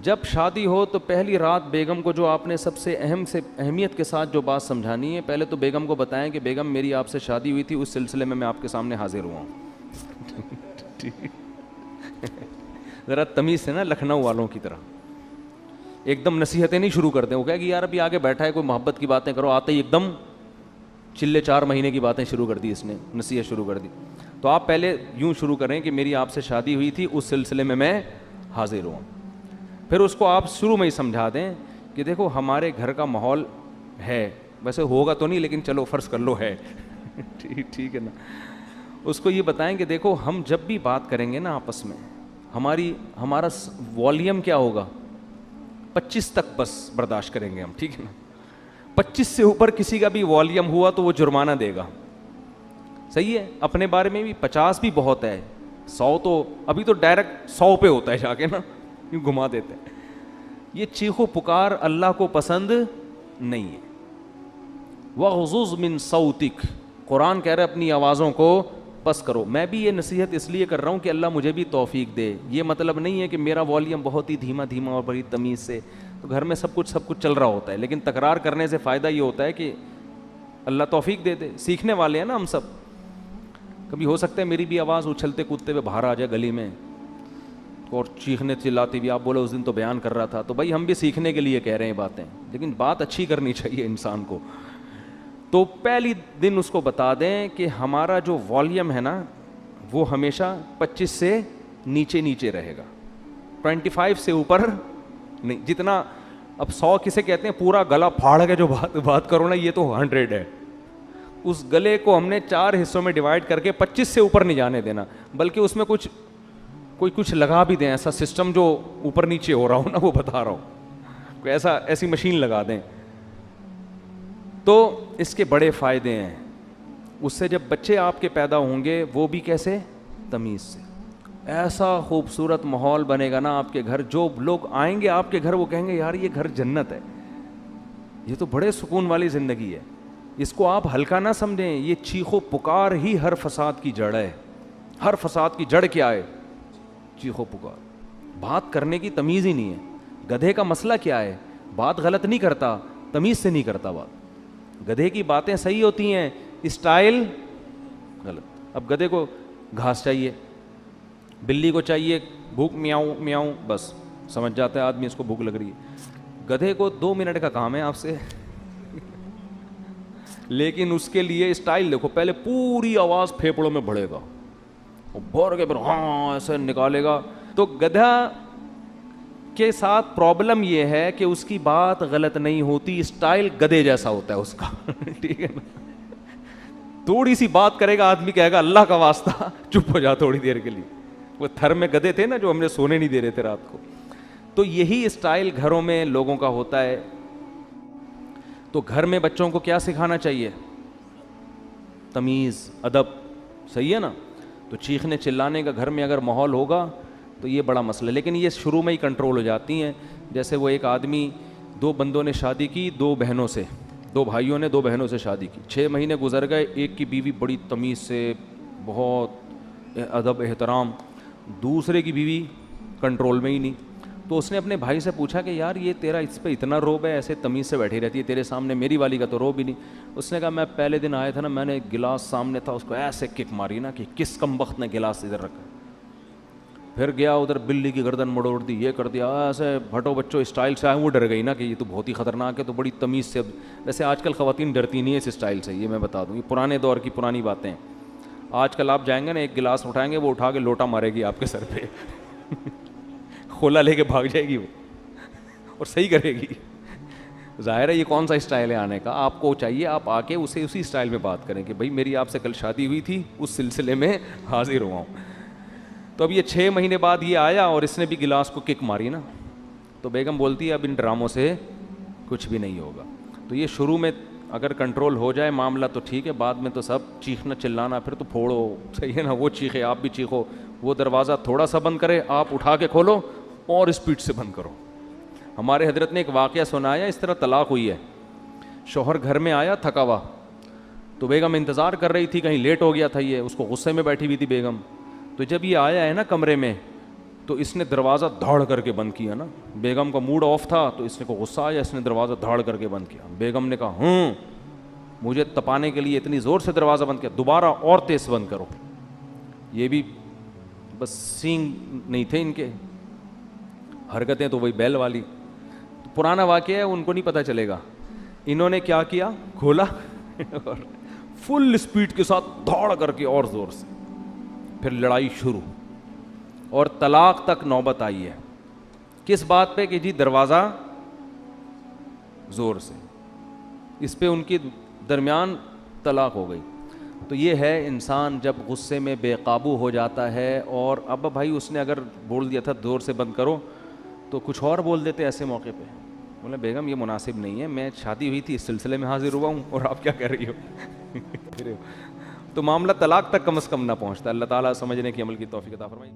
جب شادی ہو تو پہلی رات بیگم کو جو آپ نے سب سے اہمیت کے ساتھ جو بات سمجھانی ہے، پہلے تو بیگم کو بتائیں کہ بیگم میری آپ سے شادی ہوئی تھی، اس سلسلے میں آپ کے سامنے حاضر ہوا ہوں. ذرا تمیز سے نا، لکھنؤ والوں کی طرح ایک دم نصیحتیں نہیں شروع کرتے. وہ کہے کہ یار ابھی آگے بیٹھا ہے کوئی، محبت کی باتیں کرو، آتے ہی ایک دم چلے 4 مہینے کی باتیں شروع کر دی، اس نے نصیحت شروع کر دی. تو آپ پہلے یوں شروع کریں کہ میری آپ سے شادی ہوئی تھی، اس سلسلے میں حاضر ہوں. پھر اس کو آپ شروع میں ہی سمجھا دیں کہ دیکھو ہمارے گھر کا ماحول ہے، ویسے ہوگا تو نہیں لیکن چلو فرض کر لو ہے. ٹھیک ہے نا. اس کو یہ بتائیں کہ دیکھو ہم جب بھی بات کریں گے نا آپس میں، ہمارا والیوم کیا ہوگا، 25 تک بس برداشت کریں گے ہم، ٹھیک ہے نا. 25 سے اوپر کسی کا بھی والیوم ہوا تو وہ جرمانہ دے گا. صحیح ہے. اپنے بارے میں بھی 50 بھی بہت ہے، 100 تو ابھی تو ڈائریکٹ 100 پہ ہوتا ہے جا کے نا، یوں گھما دیتے ہیں. یہ چیخو پکار اللہ کو پسند نہیں ہے. وَغْضُضْ مِن صَوْتِكَ، قرآن کہہ رہا ہے اپنی آوازوں کو پس کرو. میں بھی یہ نصیحت اس لیے کر رہا ہوں کہ اللہ مجھے بھی توفیق دے. یہ مطلب نہیں ہے کہ میرا والیوم بہت ہی دھیما اور بڑی تمیز سے، تو گھر میں سب کچھ چل رہا ہوتا ہے، لیکن تکرار کرنے سے فائدہ یہ ہوتا ہے کہ اللہ توفیق دے دے. سیکھنے والے ہیں نا ہم سب. کبھی ہو سکتا ہے میری بھی آواز اچھلتے کودتے ہوئے باہر آ جائے گلی میں اور چیخنے چلاتی بھی، آپ بولے اس دن تو بیان کر رہا تھا، تو بھائی ہم بھی سیکھنے کے لیے کہہ رہے ہیں باتیں، لیکن بات اچھی کرنی چاہیے انسان کو. تو پہلی دن اس کو بتا دیں کہ ہمارا جو والیوم ہے نا وہ ہمیشہ 25 سے نیچے رہے گا، 25 سے اوپر نہیں. جتنا اب 100 کسے کہتے ہیں، پورا گلا پھاڑ کے جو بات کرو نا، یہ تو 100 ہے. اس گلے کو ہم نے 4 حصوں میں ڈیوائڈ کر کے 25 سے اوپر نہیں جانے دینا، بلکہ اس میں کچھ لگا بھی دیں، ایسا سسٹم جو اوپر نیچے ہو رہا ہو نا، وہ بتا رہا ہوں، کوئی ایسی مشین لگا دیں. تو اس کے بڑے فائدے ہیں. اس سے جب بچے آپ کے پیدا ہوں گے وہ بھی کیسے، تمیز سے. ایسا خوبصورت ماحول بنے گا نا آپ کے گھر، جو لوگ آئیں گے آپ کے گھر وہ کہیں گے یار یہ گھر جنت ہے، یہ تو بڑے سکون والی زندگی ہے. اس کو آپ ہلکا نہ سمجھیں. یہ چیخو پکار ہی ہر فساد کی جڑ ہے. ہر فساد کی جڑ کیا ہے، چیخو پکار. بات کرنے کی تمیز ہی نہیں ہے. گدھے کا مسئلہ کیا ہے، بات غلط نہیں کرتا، تمیز سے نہیں کرتا بات. گدھے کی باتیں صحیح ہوتی ہیں، اسٹائل غلط. اب گدھے کو گھاس چاہیے، بلی کو چاہیے بھوک، میاؤں میاؤں، بس سمجھ جاتا ہے آدمی اس کو بھوک لگ رہی ہے. گدھے کو 2 منٹ کا کام ہے آپ سے، لیکن اس کے لیے اسٹائل دیکھو. پہلے پوری آواز پھیپڑوں میں بڑھے گا، بھر کے پھر ہاں ایسے نکالے گا. تو گدھا کے ساتھ پرابلم یہ ہے کہ اس کی بات غلط نہیں ہوتی، اسٹائل گدھے جیسا ہوتا ہے اس کا. ٹھیک ہے نا. تھوڑی سی بات کرے گا آدمی کہے گا اللہ کا واسطہ چپ ہو جا تھوڑی دیر کے لیے. وہ تھر میں گدھے تھے نا جو ہم نے سونے نہیں دے رہے تھے رات کو. تو یہی اسٹائل گھروں میں لوگوں کا ہوتا ہے. تو گھر میں بچوں کو کیا سکھانا چاہیے، تمیز، ادب. صحیح ہے نا. تو چیخنے چلانے کا گھر میں اگر ماحول ہوگا تو یہ بڑا مسئلہ ہے، لیکن یہ شروع میں ہی کنٹرول ہو جاتی ہیں. جیسے وہ ایک آدمی، 2 بندوں نے شادی کی، 2 بہنوں سے، 2 بھائیوں نے 2 بہنوں سے شادی کی. 6 مہینے گزر گئے. ایک کی بیوی بڑی تمیز سے، بہت ادب احترام، دوسرے کی بیوی کنٹرول میں ہی نہیں. تو اس نے اپنے بھائی سے پوچھا کہ یار یہ تیرا اس پہ اتنا روب ہے، ایسے تمیز سے بیٹھی رہتی ہے تیرے سامنے، میری والی کا تو روب ہی نہیں. اس نے کہا میں پہلے دن آیا تھا نا، میں نے گلاس سامنے تھا اس کو ایسے کک ماری نا کہ کس کمبخت نے گلاس ادھر رکھا. پھر گیا ادھر بلی کی گردن مڑوڑ دی، یہ کر دیا، ایسے بھٹو بچوں اسٹائل سے آئے. وہ ڈر گئی نا کہ یہ تو بہت ہی خطرناک ہے، تو بڑی تمیز سے. ویسے آج کل خواتین ڈرتی نہیں ہے اس اسٹائل سے، یہ میں بتا دوں، یہ پرانے دور کی پرانی باتیں. آج کل آپ جائیں گے نا، ایک گلاس اٹھائیں گے، وہ اٹھا کے لوٹا مارے گی آپ کے سر پہ. کھولا لے کے بھاگ جائے گی وہ، اور صحیح کرے گی. ظاہر ہے یہ کون سا اسٹائل ہے آنے کا. آپ کو چاہیے آپ آ کے اسے اسی اسٹائل میں بات کریں کہ بھائی میری آپ سے کل شادی ہوئی تھی، اس سلسلے میں حاضر ہوا ہوں. تو اب یہ 6 مہینے بعد یہ آیا اور اس نے بھی گلاس کو کک ماری نا. تو بیگم بولتی ہے اب ان ڈراموں سے کچھ بھی نہیں ہوگا. تو یہ شروع میں اگر کنٹرول ہو جائے معاملہ تو ٹھیک ہے، بعد میں تو سب چیخنا چلانا، پھر تو پھوڑو. صحیح ہے نا. وہ چیخے آپ بھی چیخو، وہ دروازہ تھوڑا سا بند کرے آپ اٹھا کے کھولو اور اسپیڈ سے بند کرو. ہمارے حضرت نے ایک واقعہ سنایا، اس طرح طلاق ہوئی ہے. شوہر گھر میں آیا تھکا ہوا، تو بیگم انتظار کر رہی تھی، کہیں لیٹ ہو گیا تھا یہ، اس کو غصے میں بیٹھی ہوئی تھی بیگم. تو جب یہ آیا ہے نا کمرے میں، تو اس نے دروازہ دھاڑ کر کے بند کیا نا. بیگم کا موڈ آف تھا تو اس کو غصہ آیا, اس نے دروازہ دھاڑ کر کے بند کیا. بیگم نے کہا مجھے تپانے کے لیے اتنی زور سے دروازہ بند کیا, دوبارہ اور تیز بند کرو. یہ بھی بس سینگ نہیں تھے ان کے, حرکتیں تو وہی بیل والی. پرانا واقعہ ہے, ان کو نہیں پتہ چلے گا. انہوں نے کیا کیا, کھولا اور فل اسپیڈ کے ساتھ دھاڑ کر کے اور زور سے, پھر لڑائی شروع اور طلاق تک نوبت آئی ہے. کس بات پہ کہ جی دروازہ زور سے, اس پہ ان کے درمیان طلاق ہو گئی. تو یہ ہے انسان جب غصے میں بے قابو ہو جاتا ہے. اور اب بھائی اس نے اگر بول دیا تھا زور سے بند کرو تو کچھ اور بول دیتے ایسے موقع پہ. بولے بیگم یہ مناسب نہیں ہے, میں شادی ہوئی تھی اس سلسلے میں حاضر ہوا ہوں اور آپ کیا کر رہی ہو. تو معاملہ طلاق تک کم از کم نہ پہنچتا. اللہ تعالیٰ سمجھنے کی عمل کی توفیق عطا فرمائے.